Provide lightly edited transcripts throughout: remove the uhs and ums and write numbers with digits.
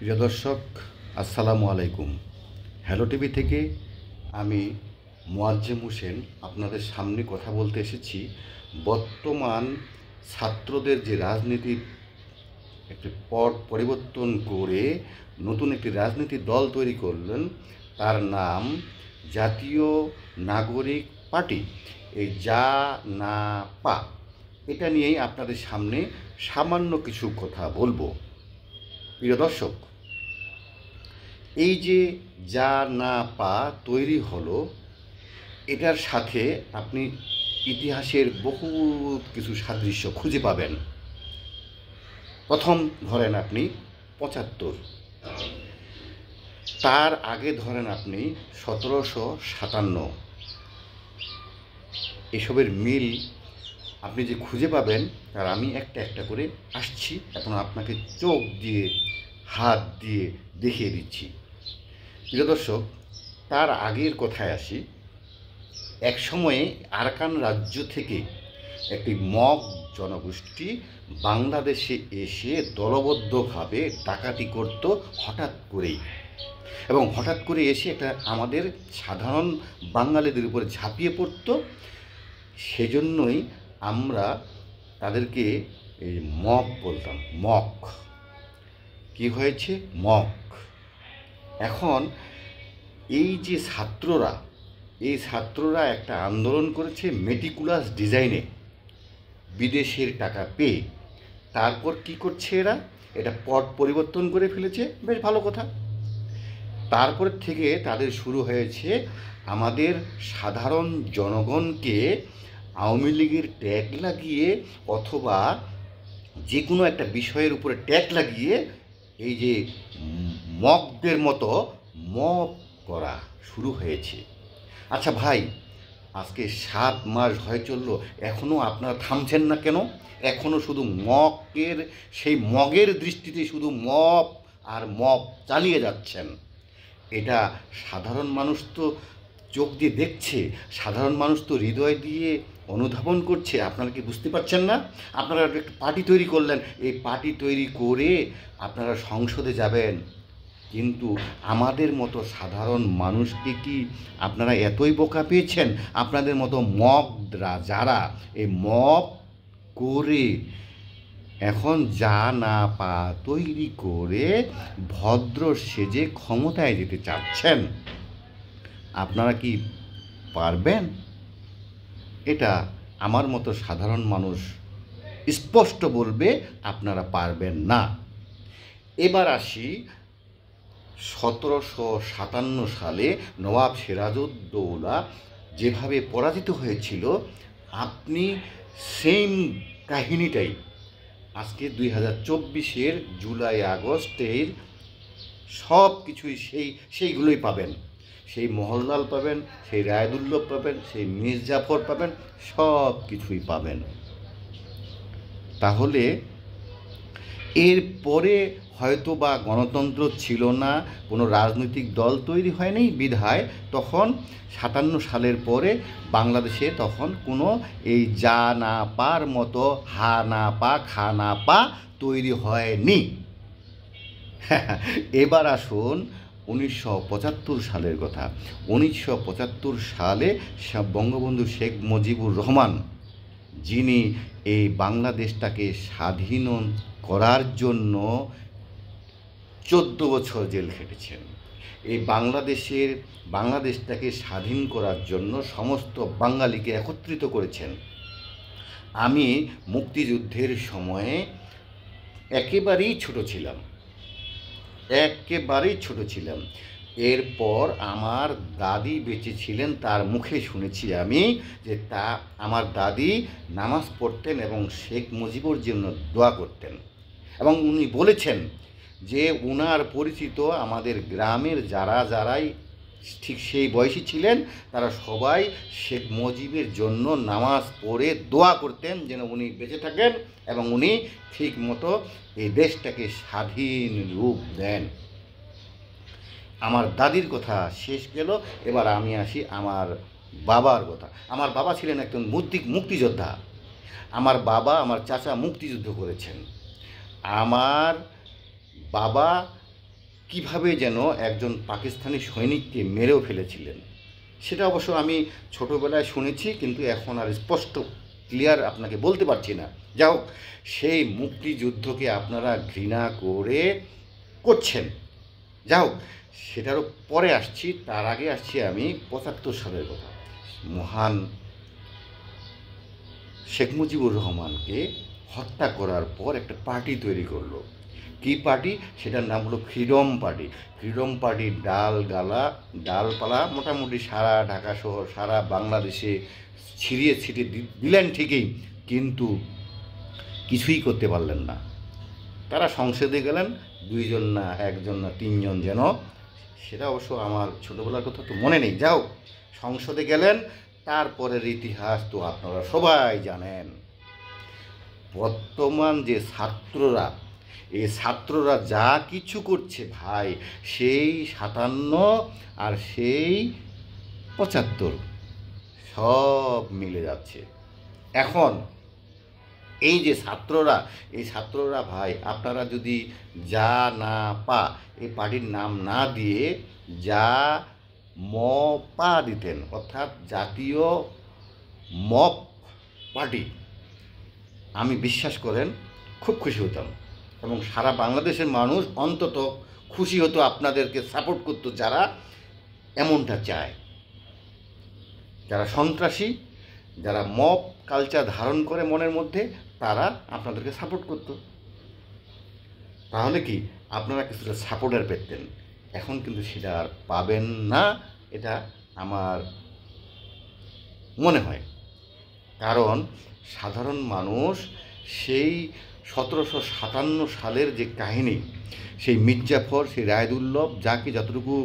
প্রিয় দর্শক, আসসালামু আলাইকুম। হ্যালো টিভি থেকে আমি মোয়াজ্জেম হোসেন আপনাদের সামনে কথা বলতে এসেছি। বর্তমান ছাত্রদের যে রাজনীতির একটি পট পরিবর্তন করে নতুন একটি রাজনীতির দল তৈরি করলেন, তার নাম জাতীয় নাগরিক পার্টি। এই যা না পা, এটা নিয়েই আপনাদের সামনে সামান্য কিছু কথা বলবো। প্রিয় দর্শক, এই যে যা না পা তৈরি হলো, এটার সাথে আপনি ইতিহাসের বহু কিছু সাদৃশ্য খুঁজে পাবেন। প্রথম ধরেন আপনি ৭৫, তার আগে ধরেন আপনি ১৭৫৭। এসবের মিল আপনি যে খুঁজে পাবেন, তার আমি একটা একটা করে আসছি, এখন আপনাকে চোখ দিয়ে হাত দিয়ে দেখিয়ে দিচ্ছি। প্রিয় দর্শক, তার আগের কথায় আসি। এক সময়ে আরাকান রাজ্য থেকে একটি মগ জনগোষ্ঠী বাংলাদেশে এসে দলবদ্ধভাবে ডাকাতি করত হঠাৎ করেই, এবং হঠাৎ করে এসে একটা আমাদের সাধারণ বাঙালিদের উপরে ঝাঁপিয়ে পড়ত। সেজন্যই আমরা তাদেরকে এই মগ বলতাম। মগ কি হয়েছে? মগ। এখন এই যে ছাত্ররা একটা আন্দোলন করেছে মেটিকুলাস ডিজাইনে, বিদেশের টাকা পেয়ে। তারপর কি করছে এরা? এটা পট পরিবর্তন করে ফেলেছে, বেশ ভালো কথা। তারপর থেকে তাদের শুরু হয়েছে আমাদের সাধারণ জনগণকে আওয়ামী লীগের ট্যাগ লাগিয়ে, অথবা যে কোনো একটা বিষয়ের উপরে ট্যাগ লাগিয়ে এই যে মগদের মতো মব করা শুরু হয়েছে। আচ্ছা ভাই, আজকে ৭ মাস হয়ে চললো, এখনও আপনারা থামছেন না কেন? এখনও শুধু সেই মগের দৃষ্টিতে শুধু মব আর মব চালিয়ে যাচ্ছেন। এটা সাধারণ মানুষ তো চোখ দিয়ে দেখছে, সাধারণ মানুষ তো হৃদয় দিয়ে অনুধাবন করছে। আপনারা কি বুঝতে পারছেন না? আপনারা একটা পার্টি তৈরি করলেন, এই পার্টি তৈরি করে আপনারা সংসদে যাবেন, কিন্তু আমাদের মতো সাধারণ মানুষকে কি আপনারা এতই বোকা পেয়েছেন? আপনাদের মতো মবরা যারা এই মব করে এখন যা না পা তৈরি করে ভদ্র সেজে ক্ষমতায় যেতে চাচ্ছেন, আপনারা কি পারবেন? এটা আমার মতো সাধারণ মানুষ স্পষ্ট বলবে, আপনারা পারবেন না। এবার আসি ১৭৫৭ সালে নবাব সিরাজউদ্দৌলা যেভাবে পরাজিত হয়েছিল, আপনি সেম কাহিনীটাই আজকে ২০২৪-এর জুলাই আগস্টের সব কিছুই সেইগুলোই পাবেন। সেই মোহনলাল পাবেন, সেই রায়দুল্লভ পাবেন, সেই মির্জাফর পাবেন, সব কিছুই পাবেন। তাহলে এরপরে হয়তো বা গণতন্ত্র ছিল না, কোনো রাজনৈতিক দল তৈরি হয়নি, বিধায় তখন ৫৭ সালের পরে বাংলাদেশে তখন কোনো এই যা না পার মতো হা না পা খা না পা তৈরি হয়নি। এবার আসুন ১৯৭৫ সালের কথা। ১৯৭৫ সালে বঙ্গবন্ধু শেখ মুজিবুর রহমান, যিনি এই বাংলাদেশটাকে স্বাধীন করার জন্য ১৪ বছর জেল খেটেছেন, এই বাংলাদেশটাকে স্বাধীন করার জন্য সমস্ত বাঙালিকে একত্রিত করেছেন। আমি মুক্তিযুদ্ধের সময়ে একেবারেই ছোট ছিলাম। এরপর আমার দাদি বেঁচে ছিলেন, তার মুখে শুনেছি আমি যে আমার দাদি নামাজ পড়তেন এবং শেখ মুজিবুর জন্য দোয়া করতেন, এবং উনি বলেছেন যে উনার পরিচিত আমাদের গ্রামের যারাই ঠিক সেই বয়সী ছিলেন, তারা সবাই শেখ মুজিবের জন্য নামাজ পড়ে দোয়া করতেন যেন উনি বেঁচে থাকেন এবং উনি ঠিক মতো এই দেশটাকে স্বাধীন রূপ দেন। আমার দাদির কথা শেষ গেল, এবার আমি আসি আমার বাবার কথা। আমার বাবা ছিলেন একজন মুক্তিযোদ্ধা। আমার চাচা মুক্তিযুদ্ধ করেছেন। আমার বাবা কিভাবে যেন একজন পাকিস্তানি সৈনিককে মেরেও ফেলেছিলেন। সেটা অবশ্য আমি ছোটোবেলায় শুনেছি, কিন্তু এখন আর স্পষ্ট ক্লিয়ার আপনাকে বলতে পারছি না। যাই হোক, সেই মুক্তিযুদ্ধকে আপনারা ঘৃণা করছেন। যাই হোক, সেটারও পরে আসছি। তার আগে আসছি আমি ৭৫ সালের কথা। মহান শেখ মুজিবুর রহমানকে হত্যা করার পর একটা পার্টি তৈরি করলো। কি পার্টি? সেটার নাম হলো ফ্রিডম পার্টি। ফ্রিডম পার্টির ডালপালা মোটামুটি সারা ঢাকা শহর, সারা বাংলাদেশে ছিঁড়িয়ে ছিটিয়ে দিলেন ঠিকই, কিন্তু কিছুই করতে পারলেন না। তারা সংসদে গেলেন, 2 জন না 1 জন না 3 জন যেন, সেটা অবশ্য আমার ছোটোবেলার কথা তো মনে নেই। যাও, সংসদে গেলেন, তারপরের ইতিহাস তো আপনারা সবাই জানেন। বর্তমান যে ছাত্ররা, এই ছাত্ররা যা কিছু করছে ভাই, সেই 57 আর সেই 75 সব মিলে যাচ্ছে। এখন এই যে ছাত্ররা ভাই, আপনারা যদি যা না পা এই পার্টির নাম না দিয়ে যা ম পা দিতেন, অর্থাৎ জাতীয় মপ পার্টি, আমি বিশ্বাস করেন খুব খুশি হতাম, এবং সারা বাংলাদেশের মানুষ অন্তত খুশি হতো, আপনাদেরকে সাপোর্ট করতো। যারা এমনটা চায়, যারা সন্ত্রাসী, যারা মব কালচার ধারণ করে মনের মধ্যে, তারা আপনাদেরকে সাপোর্ট করত। তাহলে কি আপনারা কিছুটা সাপোর্টার পেতেন। এখন কিন্তু সেটা আর পাবেন না, এটা আমার মনে হয়। কারণ সাধারণ মানুষ সেই 1757 সালের যে কাহিনী, সেই মীরজাফর, সেই রায়দুল্লভ, যাকে যতটুকু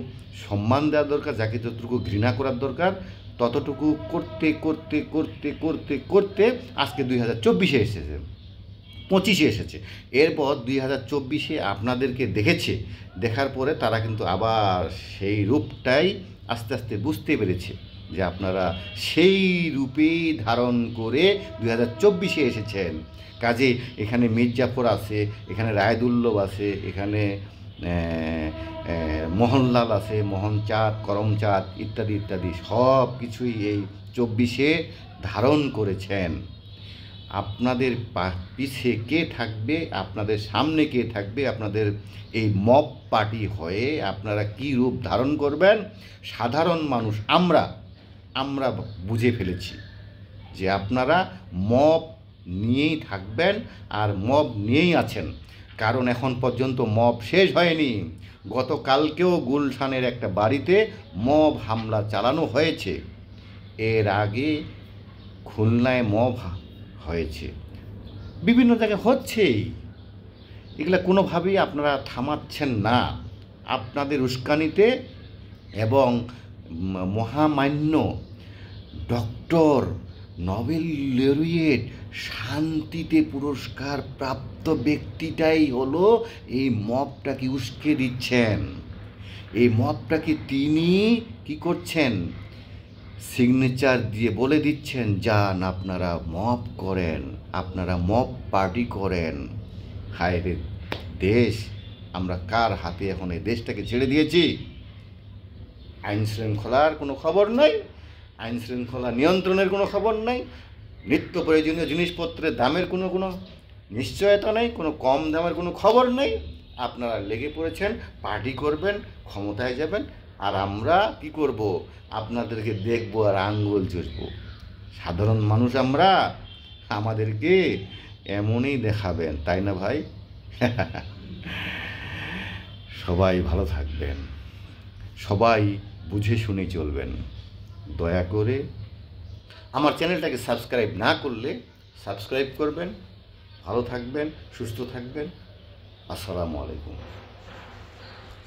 সম্মান দেওয়ার দরকার, যাকে যতটুকু ঘৃণা করার দরকার, ততটুকু করতে করতে করতে করতে করতে আজকে 2024-এ এসেছে, 25-এ এসেছে। এরপর 2024-এ আপনাদেরকে দেখেছে, দেখার পরে তারা কিন্তু আবার সেই রূপটাই আস্তে আস্তে বুঝতে পেরেছে যে আপনারা সেই রূপেই ধারণ করে 2024-এ এসেছেন। কাজে এখানে মীরজাফর আছে, এখানে রায়দুল্লভ আছে, এখানে মোহনলাল আছে, মোহনচাঁদ, করমচাঁদ ইত্যাদি ইত্যাদি, সব কিছুই এই 24-এ ধারণ করেছেন। আপনাদের পিছে কে থাকবে, আপনাদের সামনে কে থাকবে, আপনাদের এই মব পার্টি হয়ে আপনারা কি রূপ ধারণ করবেন, সাধারণ মানুষ আমরা বুঝে ফেলেছি যে আপনারা মব নিয়েই থাকবেন আর মব নিয়েই আছেন। কারণ এখন পর্যন্ত মব শেষ হয়নি। গতকালকেও গুলশানের একটা বাড়িতে মব হামলা চালানো হয়েছে, এর আগে খুলনায় মব হয়েছে, বিভিন্ন জায়গায় হচ্ছেই। এগুলা কোনোভাবেই আপনারা থামাচ্ছেন না। আপনাদের উস্কানিতে এবং মহামান্য ডক্টর নোবেল লরিয়েট শান্তিতে পুরস্কার প্রাপ্ত ব্যক্তিটাই হলো এই মবটাকে উস্কে দিচ্ছেন। এই মবটাকে তিনি কি করছেন, সিগনেচার দিয়ে বলে দিচ্ছেন, যান আপনারা মব করেন, আপনারা মব পার্টি করেন। হায় রে দেশ, আমরা কার হাতে এখন এই দেশটাকে ছেড়ে দিয়েছি? আইন শৃঙ্খলার কোনো খবর নাই, আইন শৃঙ্খলা নিয়ন্ত্রণের কোনো খবর নাই, নিত্য প্রয়োজনীয় জিনিসপত্রের দামের কোনো নিশ্চয়তা নেই, কোনো কম দামের কোনো খবর নেই। আপনারা লেগে পড়েছেন, পার্টি করবেন, ক্ষমতায় যাবেন, আর আমরা কি করব, আপনাদেরকে দেখব আর আঙ্গুল চুষব। সাধারণ মানুষ আমরা, আমাদেরকে এমনই দেখাবেন, তাই না ভাই? সবাই ভালো থাকবেন, সবাই বুঝে শুনে চলবেন। দয়া করে আমার চ্যানেলটাকে সাবস্ক্রাইব না করলে সাবস্ক্রাইব করবেন। ভালো থাকবেন, সুস্থ থাকবেন। আসসালামু আলাইকুম।